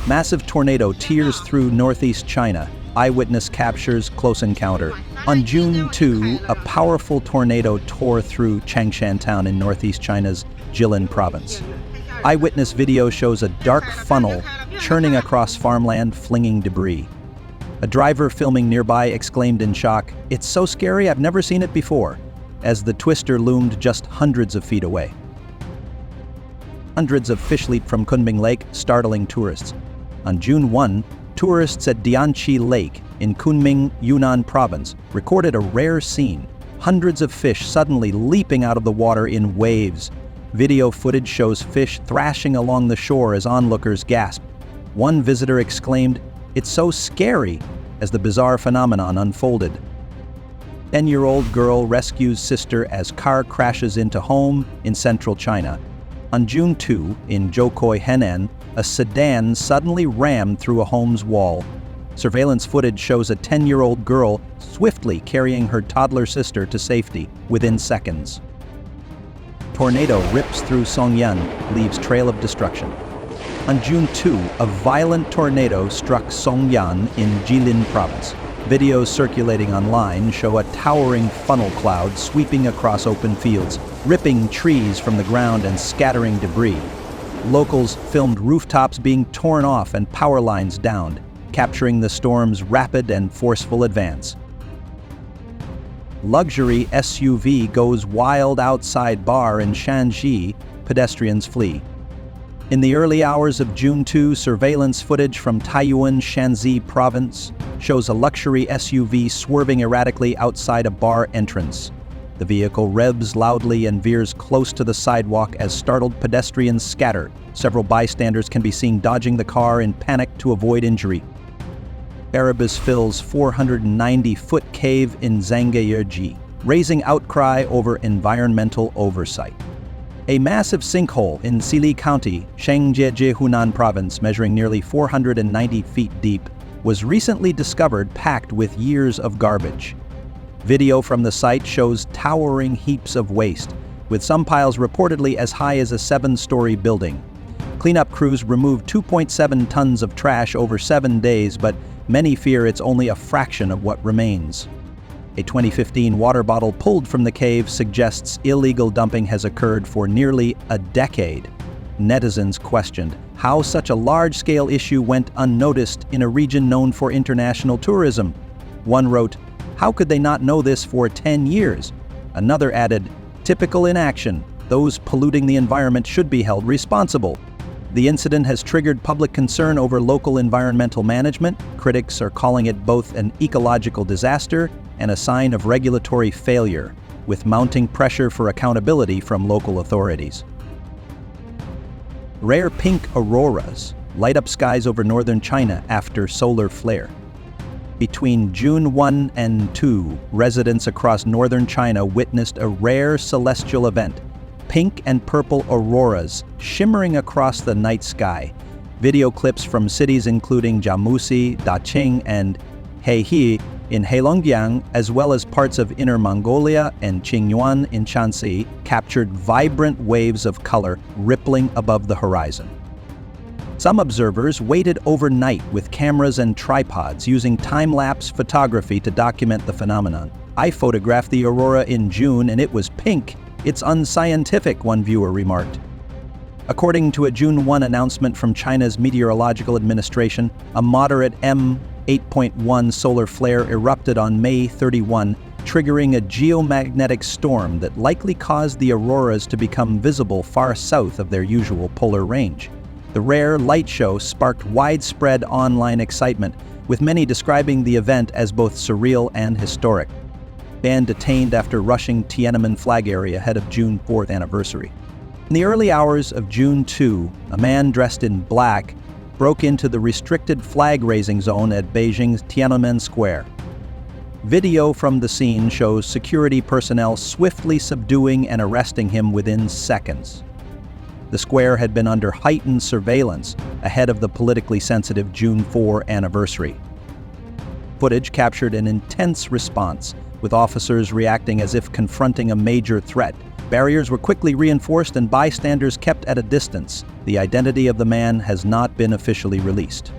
Massive tornado tears through northeast China. Eyewitness captures close encounter. On June 2, a powerful tornado tore through Changshan Town in northeast China's Jilin province. Eyewitness video shows a dark funnel churning across farmland, flinging debris. A driver filming nearby exclaimed in shock, "It's so scary, I've never seen it before," as the twister loomed just hundreds of feet away. Hundreds of fish leap from Kunming Lake, startling tourists. On June 1, tourists at Dianqi Lake in Kunming, Yunnan province recorded a rare scene, hundreds of fish suddenly leaping out of the water in waves. Video footage shows fish thrashing along the shore as onlookers gasp. One visitor exclaimed, "It's so scary," as the bizarre phenomenon unfolded. 10-year-old girl rescues sister as car crashes into home in central China. On June 2, in Zhoukoi, Henan, a sedan suddenly rammed through a home's wall. Surveillance footage shows a 10-year-old girl swiftly carrying her toddler sister to safety within seconds. Tornado rips through Songyuan, leaves trail of destruction. On June 2, a violent tornado struck Songyuan in Jilin province. Videos circulating online show a towering funnel cloud sweeping across open fields, ripping trees from the ground and scattering debris. Locals filmed rooftops being torn off and power lines downed, capturing the storm's rapid and forceful advance. Luxury SUV goes wild outside bar in Shanxi, pedestrians flee. In the early hours of June 2, surveillance footage from Taiyuan, Shanxi province shows a luxury SUV swerving erratically outside a bar entrance. The vehicle revs loudly and veers close to the sidewalk as startled pedestrians scatter. Several bystanders can be seen dodging the car in panic to avoid injury. Erupt fills 490-foot cave in Zhangjiajie, raising outcry over environmental oversight. A massive sinkhole in Sili County, Zhangjiajie, Hunan province, measuring nearly 490 feet deep, was recently discovered packed with years of garbage. Video from the site shows towering heaps of waste, with some piles reportedly as high as a 7-story building. Cleanup crews removed 2.7 tons of trash over 7 days, but many fear it's only a fraction of what remains. A 2015 water bottle pulled from the cave suggests illegal dumping has occurred for nearly a decade. Netizens questioned how such a large-scale issue went unnoticed in a region known for international tourism. One wrote, "How could they not know this for 10 years?" Another added, "Typical inaction. Those polluting the environment should be held responsible." The incident has triggered public concern over local environmental management. Critics are calling it both an ecological disaster and a sign of regulatory failure, with mounting pressure for accountability from local authorities. Rare pink auroras light up skies over northern China after solar flare. Between June 1 and 2, residents across northern China witnessed a rare celestial event, pink and purple auroras shimmering across the night sky. Video clips from cities including Jiamusi, Daqing, and Heihe in Heilongjiang, as well as parts of Inner Mongolia and Qingyuan in Shanxi, captured vibrant waves of color rippling above the horizon. Some observers waited overnight with cameras and tripods using time-lapse photography to document the phenomenon. "I photographed the aurora in June and it was pink. It's unscientific," one viewer remarked. According to a June 1 announcement from China's Meteorological Administration, a moderate M8.1 solar flare erupted on May 31, triggering a geomagnetic storm that likely caused the auroras to become visible far south of their usual polar range. The rare light show sparked widespread online excitement, with many describing the event as both surreal and historic. Man detained after rushing Tiananmen flag area ahead of June 4th anniversary. In the early hours of June 2, a man dressed in black broke into the restricted flag-raising zone at Beijing's Tiananmen Square. Video from the scene shows security personnel swiftly subduing and arresting him within seconds. The square had been under heightened surveillance ahead of the politically sensitive June 4 anniversary. Footage captured an intense response, with officers reacting as if confronting a major threat, Barriers were quickly reinforced and bystanders kept at a distance. The identity of the man has not been officially released.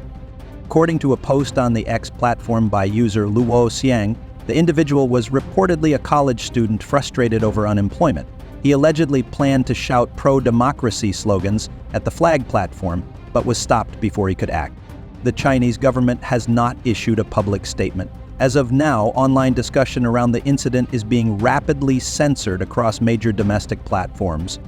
According to a post on the X platform by user Luo Xiang, the individual was reportedly a college student frustrated over unemployment. He allegedly planned to shout pro-democracy slogans at the flag platform, but was stopped before he could act. The Chinese government has not issued a public statement. As of now, online discussion around the incident is being rapidly censored across major domestic platforms.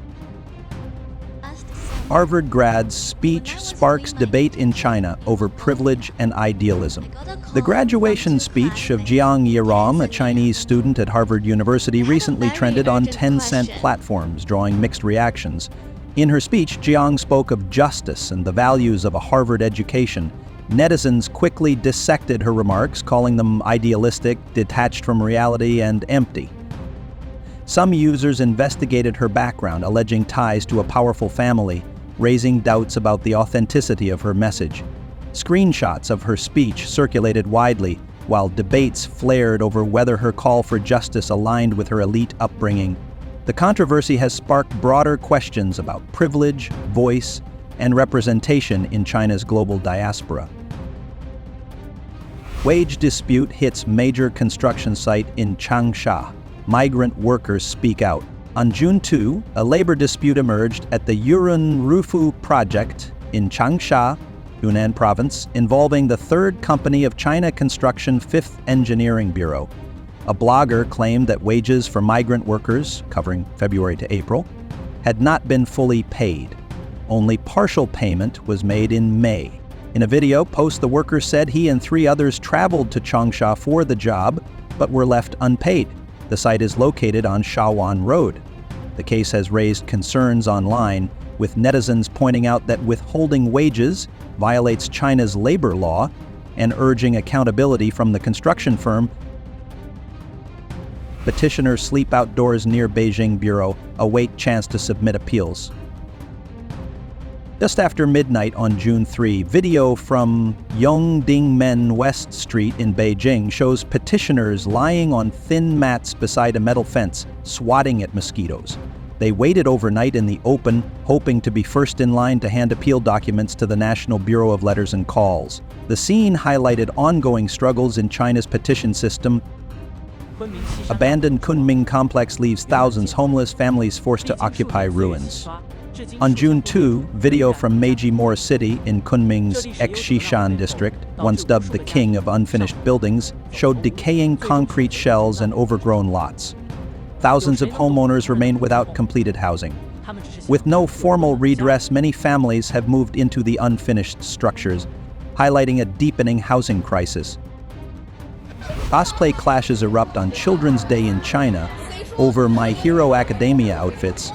Harvard grad's speech sparks debate in China over privilege and idealism. The graduation speech of Jiang Yiram, a Chinese student at Harvard University, recently trended on 10-cent platforms, drawing mixed reactions. In her speech, Jiang spoke of justice and the values of a Harvard education. Netizens quickly dissected her remarks, calling them idealistic, detached from reality, and empty. Some users investigated her background, alleging ties to a powerful family, raising doubts about the authenticity of her message. Screenshots of her speech circulated widely, while debates flared over whether her call for justice aligned with her elite upbringing. The controversy has sparked broader questions about privilege, voice, and representation in China's global diaspora. Wage dispute hits major construction site in Changsha. Migrant workers speak out. On June 2, a labor dispute emerged at the Yurun Rufu project in Changsha, Yunnan province, involving the third company of China Construction 5th Engineering Bureau. A blogger claimed that wages for migrant workers, covering February to April, had not been fully paid. Only partial payment was made in May. In a video post, the worker said he and 3 others traveled to Changsha for the job, but were left unpaid. The site is located on Shawan Road. The case has raised concerns online, with netizens pointing out that withholding wages violates China's labor law and urging accountability from the construction firm. Petitioners sleep outdoors near Beijing Bureau, await chance to submit appeals. Just after midnight on June 3, video from Yongdingmen West Street in Beijing shows petitioners lying on thin mats beside a metal fence, swatting at mosquitoes. They waited overnight in the open, hoping to be first in line to hand appeal documents to the National Bureau of Letters and Calls. The scene highlighted ongoing struggles in China's petition system. Abandoned Kunming complex leaves thousands homeless, families forced to occupy ruins. On June 2, video from Meiji Moor City in Kunming's Xishan district, once dubbed the king of unfinished buildings, showed decaying concrete shells and overgrown lots. Thousands of homeowners remain without completed housing. With no formal redress, many families have moved into the unfinished structures, highlighting a deepening housing crisis. Cosplay clashes erupt on Children's Day in China over My Hero Academia outfits.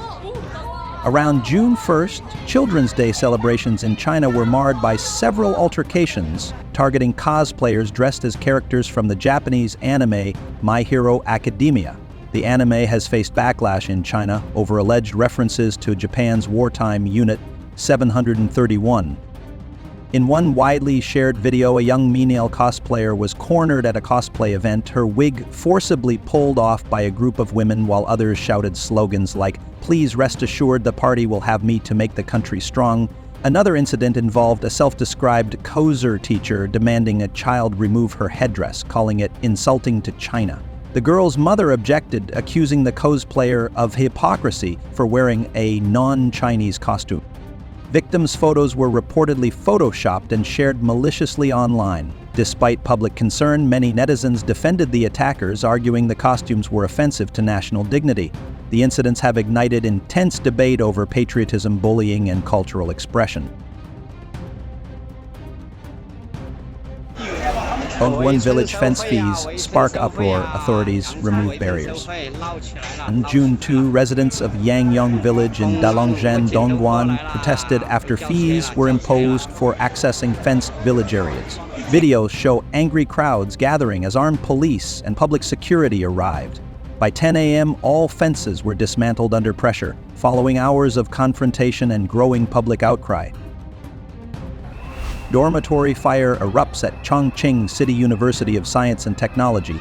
Around June 1st, Children's Day celebrations in China were marred by several altercations targeting cosplayers dressed as characters from the Japanese anime My Hero Academia. The anime has faced backlash in China over alleged references to Japan's wartime Unit 731. In one widely shared video, a young menial cosplayer was cornered at a cosplay event, her wig forcibly pulled off by a group of women while others shouted slogans like, "Please rest assured the party will have me to make the country strong." Another incident involved a self-described Koser teacher demanding a child remove her headdress, calling it insulting to China. The girl's mother objected, accusing the cosplayer of hypocrisy for wearing a non-Chinese costume. Victims' photos were reportedly photoshopped and shared maliciously online. Despite public concern, many netizens defended the attackers, arguing the costumes were offensive to national dignity. The incidents have ignited intense debate over patriotism, bullying, and cultural expression. Dongguan village fence fees spark uproar, authorities remove barriers. On June 2, residents of Yangyong village in Dalongzhen, Dongguan protested after fees were imposed for accessing fenced village areas. Videos show angry crowds gathering as armed police and public security arrived. By 10 a.m., all fences were dismantled under pressure, following hours of confrontation and growing public outcry. Dormitory fire erupts at Chongqing City University of Science and Technology.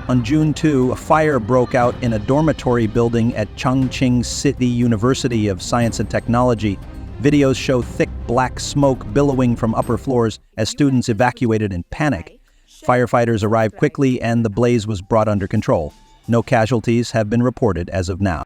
On June 2, a fire broke out in a dormitory building at Chongqing City University of Science and Technology. Videos show thick black smoke billowing from upper floors as students evacuated in panic. Firefighters arrived quickly and the blaze was brought under control. No casualties have been reported as of now.